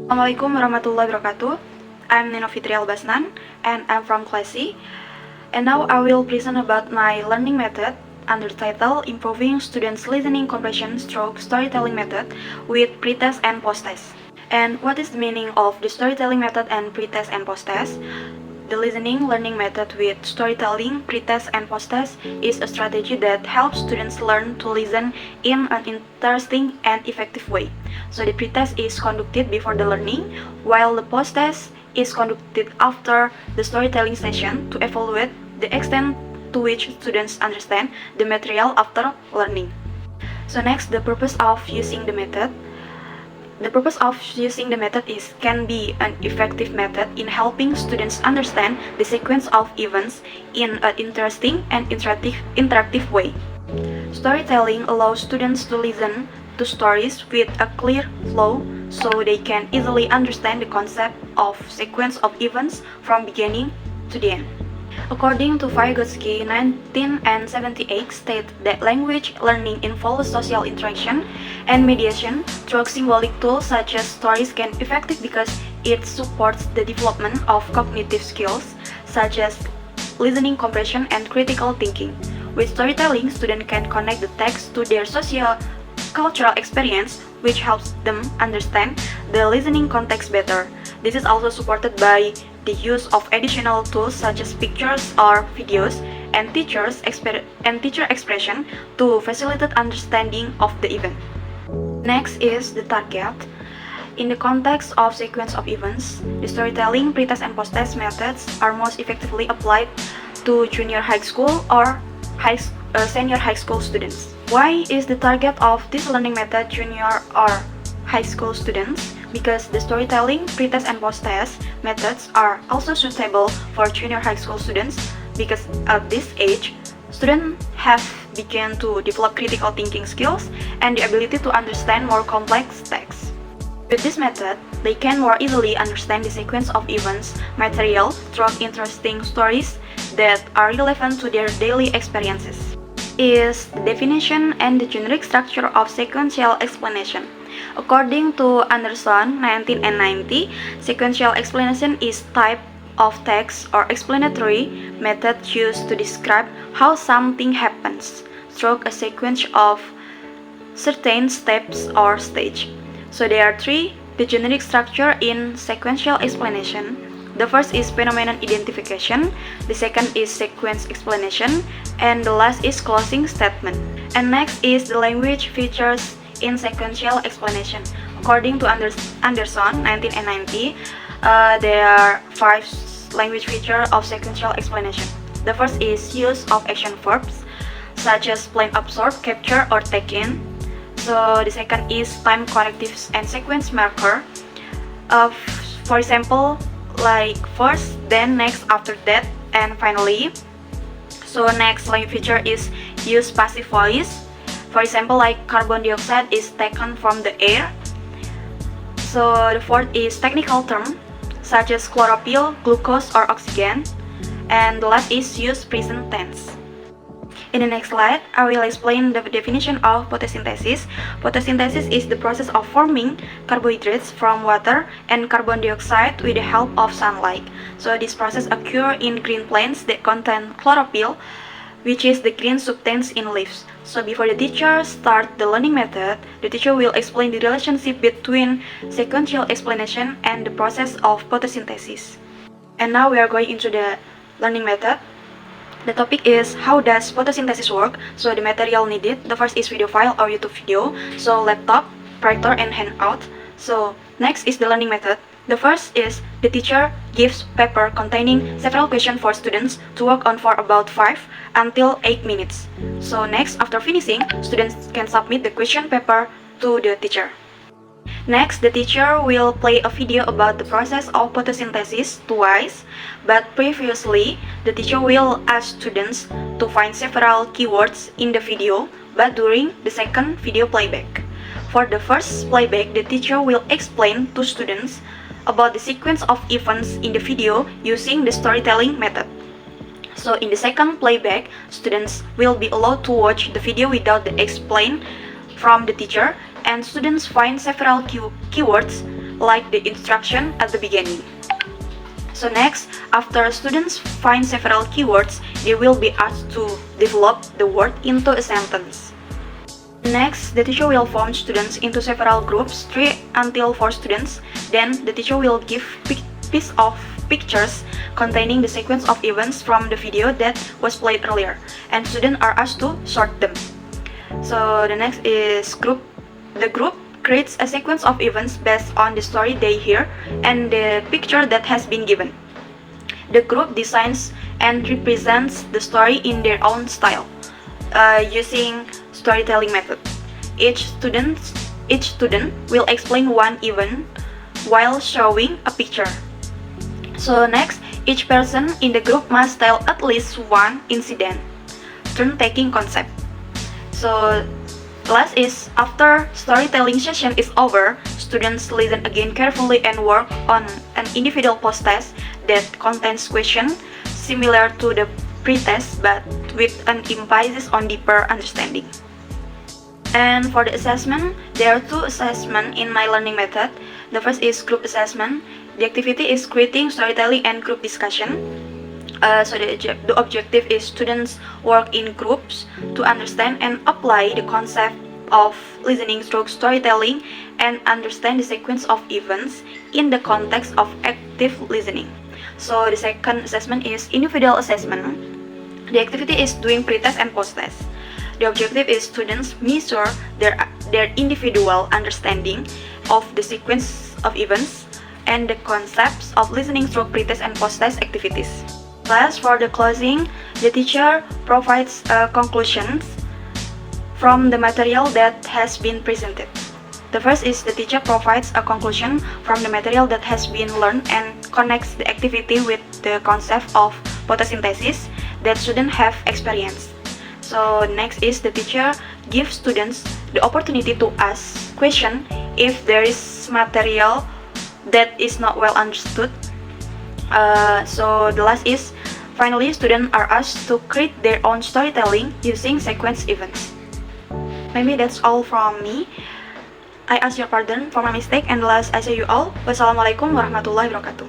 Assalamualaikum warahmatullahi wabarakatuh. I'm Nino Fitri Albasnan and I'm from class C. And now I will present about my learning method under the title Improving Students' Listening Comprehension Stroke Storytelling Method with Pretest and Posttest. And what is the meaning of the storytelling method and pretest and posttest? The listening learning method with storytelling, pretest, and posttest is a strategy that helps students learn to listen in an interesting and effective way. So the pretest is conducted before the learning, while the posttest is conducted after the storytelling session to evaluate the extent to which students understand the material after learning. So next, the purpose of using the method. The purpose of using the method can be an effective method in helping students understand the sequence of events in an interesting and interactive way. Storytelling allows students to listen to stories with a clear flow so they can easily understand the concept of sequence of events from beginning to the end. According to Vygotsky, 1978 stated that language learning involves social interaction and mediation through symbolic tools such as stories can be effective because it supports the development of cognitive skills such as listening comprehension and critical thinking. With storytelling, students can connect the text to their social cultural experience, which helps them understand the listening context better. This is also supported by the use of additional tools such as pictures or videos and teacher expression to facilitate understanding of the event. Next is the target. In the context of sequence of events, the storytelling, pretest, and posttest methods are most effectively applied to junior high school or senior high school students. Why is the target of this learning method junior or high school students? Because the storytelling, pretest, and posttest methods are also suitable for junior high school students because at this age, students have begun to develop critical thinking skills and the ability to understand more complex texts. With this method, they can more easily understand the sequence of events material through interesting stories that are relevant to their daily experiences. Is the definition and the generic structure of sequential explanation. According to Anderson, 1990, sequential explanation is type of text or explanatory method used to describe how something happens through a sequence of certain steps or stage. So there are three: the generic structure in sequential explanation. The first is phenomenon identification, the second is sequence explanation, and the last is closing statement. And next is the language features in sequential explanation. According to Anderson, 1990, there are 5 language features of sequential explanation. The first is use of action verbs, such as plan, absorb, capture, or take in. So the second is time connectives and sequence marker. For example, like first, then next, after that, and finally. So next language feature is use passive voice. For example, like carbon dioxide is taken from the air. So the fourth is technical term such as chlorophyll, glucose, or oxygen. And the last is use present tense. In the next slide, I will explain the definition of photosynthesis. Photosynthesis is the process of forming carbohydrates from water and carbon dioxide with the help of sunlight. So this process occurs in green plants that contain chlorophyll, which is the green substance in leaves. So before the teacher starts the learning method, the teacher will explain the relationship between sequential explanation and the process of photosynthesis. And now we are going into the learning method. The topic is how does photosynthesis work? So the material needed, the first is video file or YouTube video, so laptop, projector, and handout. So next is the learning method. The first is the teacher gives paper containing several questions for students to work on for about 5 until 8 minutes. So next, after finishing, students can submit the question paper to the teacher. Next, the teacher will play a video about the process of photosynthesis twice, but previously, the teacher will ask students to find several keywords in the video, but during the second video playback. For the first playback, the teacher will explain to students about the sequence of events in the video using the storytelling method. So in the second playback, students will be allowed to watch the video without the explain from the teacher, and students find several keywords like the instruction at the beginning. So next, after students find several keywords, they will be asked to develop the word into a sentence. Next, the teacher will form students into several groups, 3 until 4 students. Then, the teacher will give piece of pictures containing the sequence of events from the video that was played earlier, and students are asked to sort them. So the next is group. The group creates a sequence of events based on the story they hear and the picture that has been given. The group designs and represents the story in their own style, using storytelling method. Each student will explain one event while showing a picture. So next, each person in the group must tell at least one incident, turn-taking concept. So last is, after storytelling session is over, students listen again carefully and work on an individual post-test that contains questions similar to the pre-test but with an emphasis on deeper understanding. And for the assessment, there are 2 assessments in my learning method. The first is group assessment. The activity is creating storytelling and group discussion. So the objective is students work in groups to understand and apply the concept of listening through storytelling and understand the sequence of events in the context of active listening. So the second assessment is individual assessment. The activity is doing pre-test and post-test. The objective is students measure their individual understanding of the sequence of events and the concepts of listening through pre-test and post-test activities. Last, for the closing, the teacher provides conclusions from the material that has been presented. The first is the teacher provides a conclusion from the material that has been learned and connects the activity with the concept of photosynthesis that students have experienced. So next is the teacher gives students the opportunity to ask questions if there is material that is not well understood. So the last is, finally, students are asked to create their own storytelling using sequence events. Maybe that's all from me. I ask your pardon for my mistake, and last I say you all, wassalamualaikum warahmatullahi wabarakatuh.